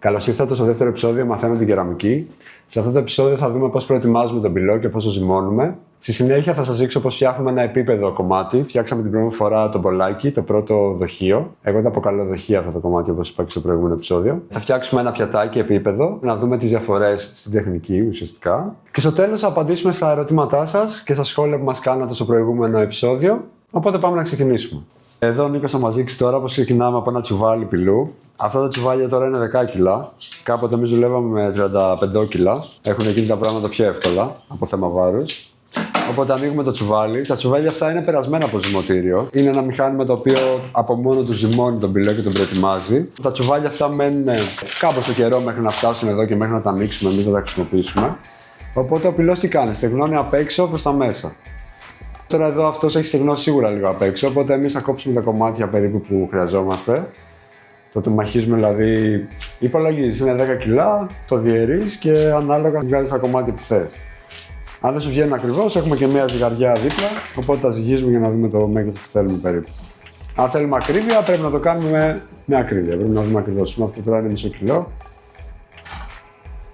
Καλώς ήρθατε στο δεύτερο επεισόδιο Μαθαίνω την Κεραμική. Σε αυτό το επεισόδιο θα δούμε πώς προετοιμάζουμε τον πυλό και πώς το ζυμώνουμε. Στη συνέχεια θα σας δείξω πώς φτιάχνουμε ένα επίπεδο κομμάτι. Φτιάξαμε την πρώτη φορά το μπολάκι, το πρώτο δοχείο. Εγώ το αποκαλώ δοχείο αυτό το κομμάτι, όπως είπα και στο προηγούμενο επεισόδιο. Θα φτιάξουμε ένα πιατάκι επίπεδο, να δούμε τις διαφορές στην τεχνική ουσιαστικά. Και στο τέλος θα απαντήσουμε στα ερωτήματά σας και στα σχόλια που μας κάνατε στο προηγούμενο επεισόδιο. Οπότε πάμε να ξεκινήσουμε. Εδώ ο Νίκος θα μας δείξει τώρα πώς ξεκινάμε από ένα τσουβάλι πυλού. Αυτά τα τσουβάλια τώρα είναι 10 κιλά. Κάποτε εμείς δουλεύαμε με 35 κιλά. Έχουν γίνει τα πράγματα πιο εύκολα από θέμα βάρους. Οπότε ανοίγουμε το τσουβάλι. Τα τσουβάλια αυτά είναι περασμένα από ζυμωτήριο. Είναι ένα μηχάνημα το οποίο από μόνο του ζυμώνει τον πυλό και τον προετοιμάζει. Τα τσουβάλια αυτά μένουν κάπως καιρό μέχρι να φτάσουν εδώ και μέχρι να τα ανοίξουμε εμείς να τα χρησιμοποιήσουμε. Οπότε ο πυλός τι κάνει, στεγνώνει απ' έξω προς τα μέσα. Τώρα εδώ αυτός έχει στεγνώσει σίγουρα λίγο απ' έξω, οπότε εμείς θα κόψουμε τα κομμάτια περίπου που χρειαζόμαστε. Το μαχίζουμε δηλαδή, υπολογίζεις, είναι 10 κιλά, το διαιρείς και ανάλογα βγάζεις τα κομμάτια που θες. Αν δεν σου βγαίνει ακριβώς, έχουμε και μια ζυγαριά δίπλα, οπότε τα ζυγίζουμε για να δούμε το μέγεθος που θέλουμε περίπου. Αν θέλουμε ακρίβεια, πρέπει να το κάνουμε με ακρίβεια. Πρέπει να δούμε ακριβώς. Αυτό τώρα είναι μισό κιλό.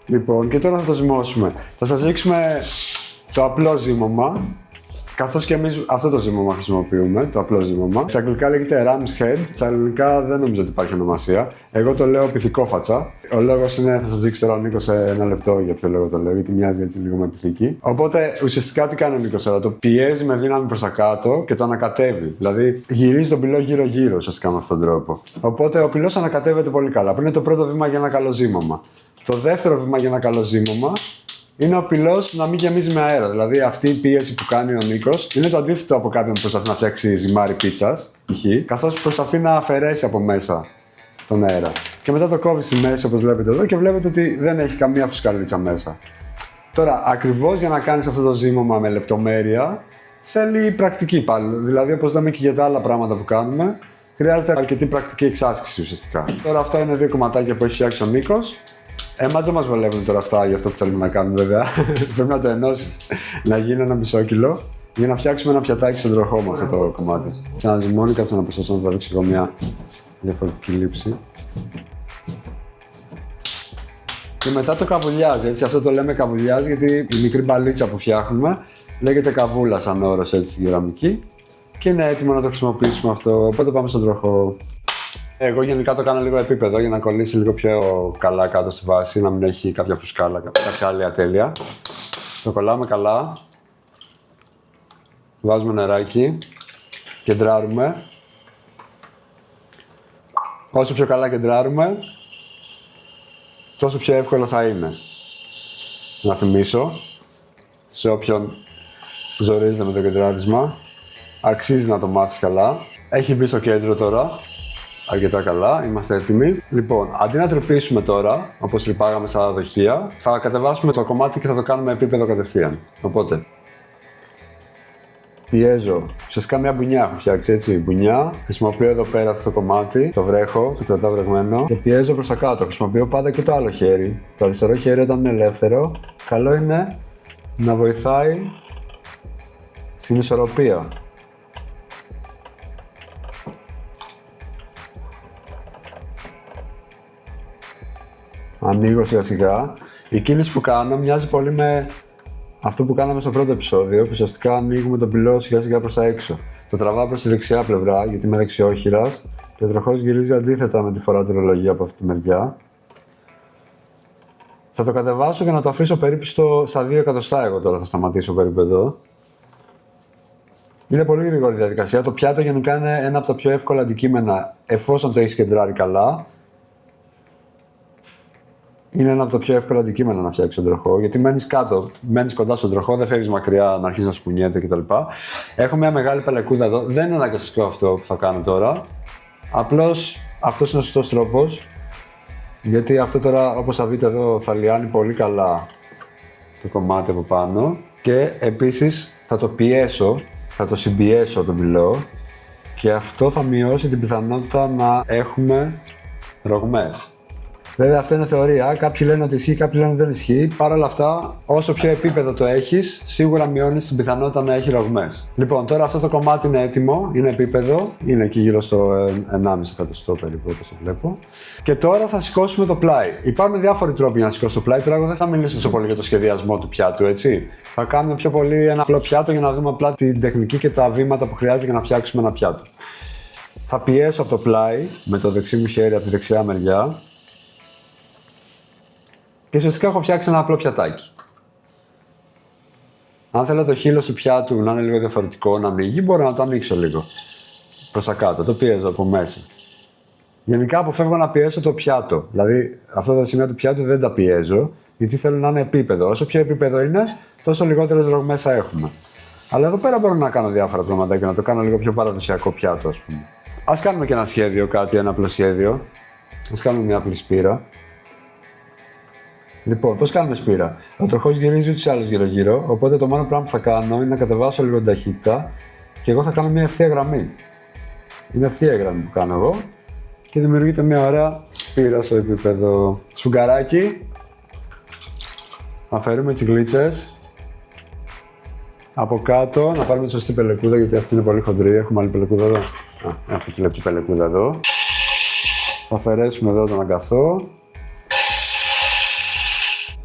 Λοιπόν, και τώρα θα το ζυμώσουμε. Θα σας δείξουμε το απλό ζύμωμα. Καθώς και εμείς αυτό το ζύμωμα χρησιμοποιούμε, το απλό ζύμωμα. Στα αγγλικά λέγεται Ram's Head, στα ελληνικά δεν νομίζω ότι υπάρχει ονομασία. Εγώ το λέω πυθικόφατσα. Ο λόγος είναι, θα σας δείξει τώρα ο Νίκος σε ένα λεπτό για ποιο λόγο το λέω, γιατί μοιάζει έτσι λίγο με πυθική. Οπότε ουσιαστικά τι κάνει ο Νίκος τώρα, το πιέζει με δύναμη προς τα κάτω και το ανακατεύει. Δηλαδή γυρίζει τον πυλό γύρω-γύρω ουσιαστικά με αυτόν τον τρόπο. Οπότε ο πυλός ανακατεύεται πολύ καλά. Που είναι το πρώτο βήμα για ένα καλό ζύμωμα. Το δεύτερο βήμα για ένα καλό ζύμωμα είναι ο πυλός να μην γεμίζει με αέρα. Δηλαδή, αυτή η πίεση που κάνει ο Νίκος είναι το αντίθετο από κάποιον που προσπαθεί να φτιάξει ζυμάρι πίτσας, π.χ., καθώς προσπαθεί να αφαιρέσει από μέσα τον αέρα. Και μετά το κόβει στη μέση, όπως βλέπετε εδώ, και βλέπετε ότι δεν έχει καμία φουσκαλίτσα μέσα. Τώρα, ακριβώς για να κάνεις αυτό το ζύμωμα με λεπτομέρεια, θέλει πρακτική πάλι. Δηλαδή, όπως λέμε και για τα άλλα πράγματα που κάνουμε, χρειάζεται αρκετή πρακτική εξάσκηση ουσιαστικά. Τώρα, αυτά είναι δύο κομματάκια που έχει φτιάξει ο Νίκος. Εμάς δεν μας βολεύουν τώρα αυτά για αυτό που θέλουμε να κάνουμε, βέβαια. Πρέπει να το ενώσεις, να γίνει ένα μισό κιλό για να φτιάξουμε ένα πιατάκι στον τροχό με αυτό το κομμάτι. Σαν να ζυμώνει, κάτσε να προσπαθήσω να το ρίξω εγώ μια διαφορετική λήψη. Και μετά το καβουλιάζει, έτσι. Αυτό το λέμε καβουλιάζει γιατί η μικρή μπαλίτσα που φτιάχνουμε λέγεται καβούλα σαν όρος έτσι στην κεραμική και είναι έτοιμο να το χρησιμοποιήσουμε αυτό. Οπότε πάμε στον τροχό. Εγώ γενικά το κάνω λίγο επίπεδο για να κολλήσει λίγο πιο καλά κάτω στη βάση, να μην έχει κάποια φουσκάλα, κάποια άλλη ατέλεια. Το κολλάμε καλά. Βάζουμε νεράκι. Κεντράρουμε. Όσο πιο καλά κεντράρουμε, τόσο πιο εύκολο θα είναι. Να θυμίσω σε όποιον ζορίζεται με το κεντράρισμα, αξίζει να το μάθεις καλά. Έχει μπει στο κέντρο τώρα. Αρκετά καλά, είμαστε έτοιμοι. Λοιπόν, αντί να τρυπήσουμε τώρα, όπως τρυπάγαμε στα δοχεία, θα κατεβάσουμε το κομμάτι και θα το κάνουμε επίπεδο κατευθείαν. Οπότε, πιέζω. Ουσιαστικά μια μπουνιά έχω φτιάξει, έτσι. Μπουνιά. Χρησιμοποιώ εδώ πέρα αυτό το κομμάτι, το βρέχω, το κρατάω βρεγμένο και πιέζω προς τα κάτω. Χρησιμοποιώ πάντα και το άλλο χέρι. Το αριστερό χέρι όταν είναι ελεύθερο, καλό είναι να βοηθάει στην ισορροπία. Ανοίγω σιγά σιγά. Η κίνηση που κάνω μοιάζει πολύ με αυτό που κάναμε στο πρώτο επεισόδιο. Που ουσιαστικά ανοίγουμε τον πυλό σιγά σιγά προς τα έξω. Το τραβάω προς τη δεξιά πλευρά γιατί είμαι δεξιόχειρας και ο τροχός γυρίζει αντίθετα με τη φορά του ρολογίου από αυτή τη μεριά. Θα το κατεβάσω και να το αφήσω περίπου στα 2 εκατοστά. Εγώ τώρα θα σταματήσω περίπου εδώ. Είναι πολύ γρήγορη διαδικασία. Το πιάτο γενικά είναι ένα από τα πιο εύκολα αντικείμενα εφόσον το έχεις κεντράρει καλά. Είναι ένα από τα πιο εύκολα αντικείμενα να φτιάξεις τον τροχό, γιατί μένεις κάτω, μένεις κοντά στον τροχό, δεν φεύγεις μακριά να αρχίσει να σπουνιέται κτλ. Έχω μια μεγάλη πελεκούδα εδώ, δεν είναι αναγκαστικό αυτό που θα κάνω τώρα. Απλώς αυτός είναι ο σωστός τρόπος, γιατί αυτό τώρα όπως θα δείτε εδώ θα λιάνει πολύ καλά το κομμάτι από πάνω και επίσης θα το πιέσω, θα το συμπιέσω τον πυλό και αυτό θα μειώσει την πιθανότητα να έχουμε ρογμές. Βέβαια, αυτό είναι θεωρία. Κάποιοι λένε ότι ισχύει, κάποιοι λένε ότι δεν ισχύει. Παρ' όλα αυτά, όσο πιο επίπεδο το έχεις, σίγουρα μειώνεις την πιθανότητα να έχει ρογμές. Λοιπόν, τώρα αυτό το κομμάτι είναι έτοιμο, είναι επίπεδο, είναι εκεί γύρω στο 1,5 εκατοστό περίπου, όπως το βλέπω. Και τώρα θα σηκώσουμε το πλάι. Υπάρχουν διάφοροι τρόποι για να σηκώσει το πλάι. Τώρα, εγώ δεν θα μιλήσω τόσο πολύ για το σχεδιασμό του πιάτου, έτσι. Θα κάνουμε πιο πολύ ένα απλό πιάτο για να δούμε απλά την τεχνική και τα βήματα που χρειάζεται για να φτιάξουμε ένα πιάτο. Θα πιέσω από το πλάι με το δεξί μου χέρι από τη δεξιά μεριά. Και ουσιαστικά έχω φτιάξει ένα απλό πιατάκι. Αν θέλω το χείλος του πιάτου να είναι λίγο διαφορετικό, να ανοίγει, μπορώ να το ανοίξω λίγο προς τα κάτω. Το πιέζω από μέσα. Γενικά αποφεύγω να πιέσω το πιάτο. Δηλαδή, αυτά τα σημεία του πιάτου δεν τα πιέζω, γιατί θέλω να είναι επίπεδο. Όσο πιο επίπεδο είναι, τόσο λιγότερες ρογμές θα έχουμε. Αλλά εδώ πέρα μπορώ να κάνω διάφορα πράγματα και να το κάνω λίγο πιο παραδοσιακό πιάτο, ας πούμε. Ας κάνουμε και ένα σχέδιο, ένα απλό σχέδιο. Ας κάνουμε μια απλή σπήρα. Λοιπόν, πώς κάνουμε σπήρα. Ο τροχός γυρίζει ούτως ή άλλως γύρω-γύρω, οπότε το μόνο πράγμα που θα κάνω είναι να κατεβάσω λίγο την ταχύτητα και εγώ θα κάνω μια ευθεία γραμμή. Είναι ευθεία γραμμή που κάνω εγώ και δημιουργείται μια ωραία σπήρα στο επίπεδο. Σφουγγαράκι. Αφαιρούμε τις γλίτσες. Από κάτω να πάρουμε τη σωστή πελεκούδα, γιατί αυτή είναι πολύ χοντρή. Έχουμε άλλη πελεκούδα εδώ. Έχω τη λεπτή πελεκούδα εδώ. Θα αφαιρέσουμε εδώ τον αγκαθό.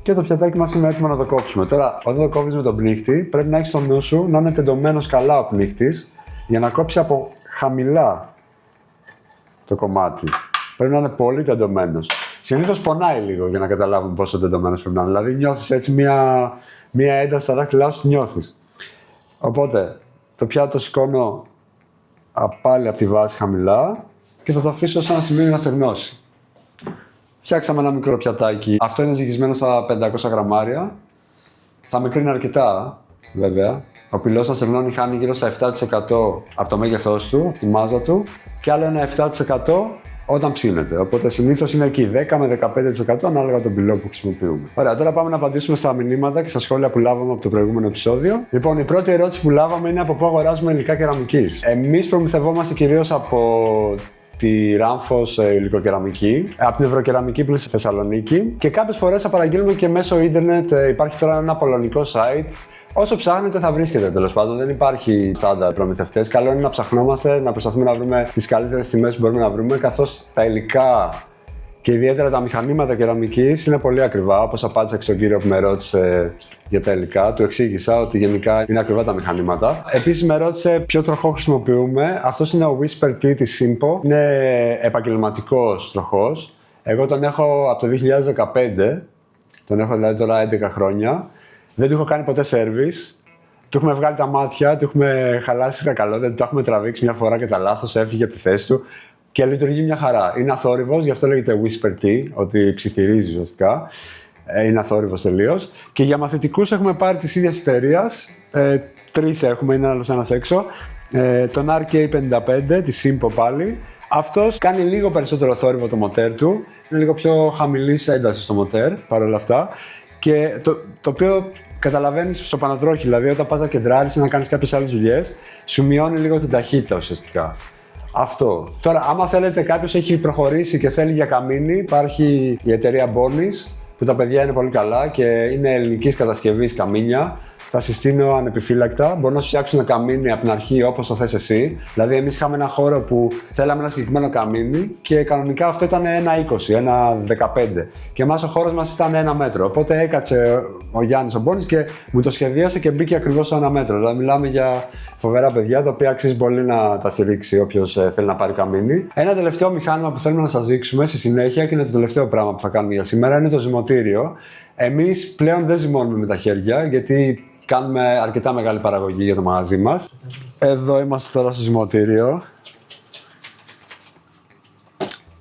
Και το πιατάκι μας είναι έτοιμο να το κόψουμε. Τώρα, όταν το κόβεις με τον πνίχτη, πρέπει να έχεις στο νου σου να είναι τεντωμένος καλά ο πνίχτης για να κόψει από χαμηλά το κομμάτι. Πρέπει να είναι πολύ τεντωμένος. Συνήθως πονάει λίγο για να καταλάβουμε πόσο τεντωμένος πρέπει να είναι. Δηλαδή, νιώθεις έτσι μία ένταση στα δάχτυλά σου, νιώθεις. Οπότε, το πιάτο σηκώνω πάλι από τη βάση χαμηλά και θα το αφήσω σε ένα σημείο να στεγνώσει. Φτιάξαμε ένα μικρό πιατάκι. Αυτό είναι ζυγισμένο στα 500 γραμμάρια. Θα μικρύνει αρκετά, βέβαια. Ο πυλός να στεγνώνει χάνει γύρω στα 7% από το μέγεθός του, από τη μάζα του, και άλλο ένα 7% όταν ψήνεται. Οπότε συνήθως είναι εκεί 10 με 15% ανάλογα τον πυλό που χρησιμοποιούμε. Ωραία, τώρα πάμε να απαντήσουμε στα μηνύματα και στα σχόλια που λάβαμε από το προηγούμενο επεισόδιο. Λοιπόν, η πρώτη ερώτηση που λάβαμε είναι από πού αγοράζουμε υλικά κεραμικής. Εμείς προμηθευόμαστε κυρίως από τη Ράμφος υλικοκεραμική, από την Ευρωκεραμική πλήρη στη Θεσσαλονίκη, και κάποιες φορές θα παραγγείλουμε και μέσω ίντερνετ. Υπάρχει τώρα ένα πολωνικό site. Όσο ψάχνετε θα βρίσκετε, τέλος πάντων, δεν υπάρχει στάνταρ προμηθευτές. Καλό είναι να ψαχνόμαστε, να προσπαθούμε να βρούμε τις καλύτερες τιμές που μπορούμε να βρούμε, καθώς τα υλικά και ιδιαίτερα τα μηχανήματα κεραμικής είναι πολύ ακριβά. Όπως απάντησα και στον κύριο που με ρώτησε για τα υλικά, του εξήγησα ότι γενικά είναι ακριβά τα μηχανήματα. Επίσης με ρώτησε ποιο τροχό χρησιμοποιούμε. Αυτός είναι ο Whisper T της Simpo. Είναι επαγγελματικός τροχός. Εγώ τον έχω από το 2015. Τον έχω δηλαδή τώρα 11 χρόνια. Δεν του έχω κάνει ποτέ service. Του έχουμε βγάλει τα μάτια, του έχουμε χαλάσει τα καλώδια, του έχουμε τραβήξει μια φορά κατά λάθος, έφυγε από τη θέση του και λειτουργεί μια χαρά. Είναι αθόρυβος, γι' αυτό λέγεται Whisper T, ότι ψιθυρίζει ουσιαστικά. Είναι αθόρυβος τελείως. Και για μαθητικούς έχουμε πάρει της ίδιας εταιρείας. 3 έχουμε, είναι άλλος ένας έξω. Τον RK55 της Simpo πάλι. Αυτός κάνει λίγο περισσότερο θόρυβο το μοτέρ του. Είναι λίγο πιο χαμηλής έντασης στο μοτέρ παρόλα αυτά. Και το οποίο καταλαβαίνεις στο πανατρόχι, δηλαδή όταν πας να κεντράρεις ή να κάνεις κάποιες άλλες δουλειές, σου μειώνει λίγο την ταχύτητα ουσιαστικά. Αυτό. Τώρα, άμα θέλετε, κάποιος έχει προχωρήσει και θέλει για καμίνι, υπάρχει η εταιρεία Bonis, που τα παιδιά είναι πολύ καλά και είναι ελληνικής κατασκευής καμίνια. Θα συστήνω ανεπιφύλακτα. Μπορούν να σου φτιάξουν ένα καμίνι από την αρχή όπως το θες εσύ. Δηλαδή, εμείς είχαμε ένα χώρο που θέλαμε ένα συγκεκριμένο καμίνι και κανονικά αυτό ήταν 1,20, 1,15. Και εμάς ο χώρος μας ήταν 1 μέτρο. Οπότε έκατσε ο Γιάννης ο Μπόνης και μου το σχεδίασε και μπήκε ακριβώς σε 1 μέτρο. Δηλαδή, μιλάμε για φοβερά παιδιά, τα οποία αξίζει πολύ να τα στηρίξει όποιος θέλει να πάρει καμίνι. Ένα τελευταίο μηχάνημα που θέλουμε να σας δείξουμε στη συνέχεια και είναι το τελευταίο πράγμα που θα κάνουμε για σήμερα είναι το ζυμωτήριο. Εμείς πλέον δεν ζυμώνουμε με τα χέρια γιατί κάνουμε αρκετά μεγάλη παραγωγή για το μαγαζί μας. Εδώ είμαστε τώρα στο ζυμωτήριο.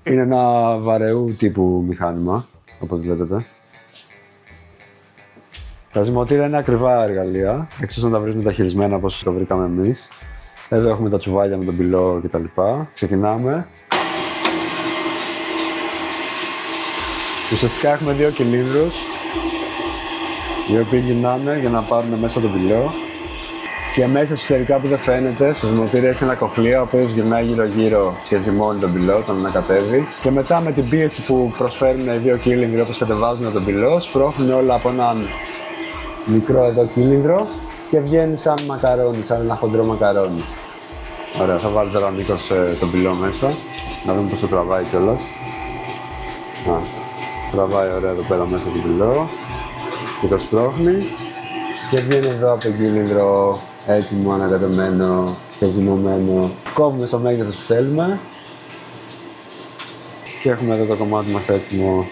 Είναι ένα βαρεού τύπου μηχάνημα, όπως βλέπετε. Τα ζυμωτήρια είναι ακριβά εργαλεία, εκτός να τα βρεις μεταχειρισμένα όπως το βρήκαμε εμείς. Εδώ έχουμε τα τσουβάλια με τον πυλό κτλ. Ξεκινάμε. Ουσιαστικά έχουμε 2 κυλίνδρους, οι οποίοι γυρνάνε για να πάρουν μέσα τον πυλό. Και μέσα εσωτερικά που δεν φαίνεται, στο ζυμωτήρι έχει ένα κοχλίο, ο οποίος γυρνάει γύρω-γύρω και ζυμώνει τον πυλό, τον ανακατεύει. Και μετά με την πίεση που προσφέρουν οι δύο κύλινδροι όπως κατεβάζουν τον πυλό, σπρώχνουν όλα από έναν μικρό εδώ κύλινδρο και βγαίνει σαν μακαρόνι, σαν ένα χοντρό μακαρόνι. Ωραία, θα βάλει τώρα ο Νίκος τον πυλό μέσα, να δούμε πώς το τραβάει κιόλας. Τραβάει ωραία εδώ πέρα μέσα τον πυλό και το σπρώχνει και βγαίνει εδώ από τον κύλινδρο έτοιμο, ανακατεμένο και ζυμωμένο. Κόβουμε στο μέγεθος που θέλουμε και έχουμε εδώ το κομμάτι μας έτοιμο.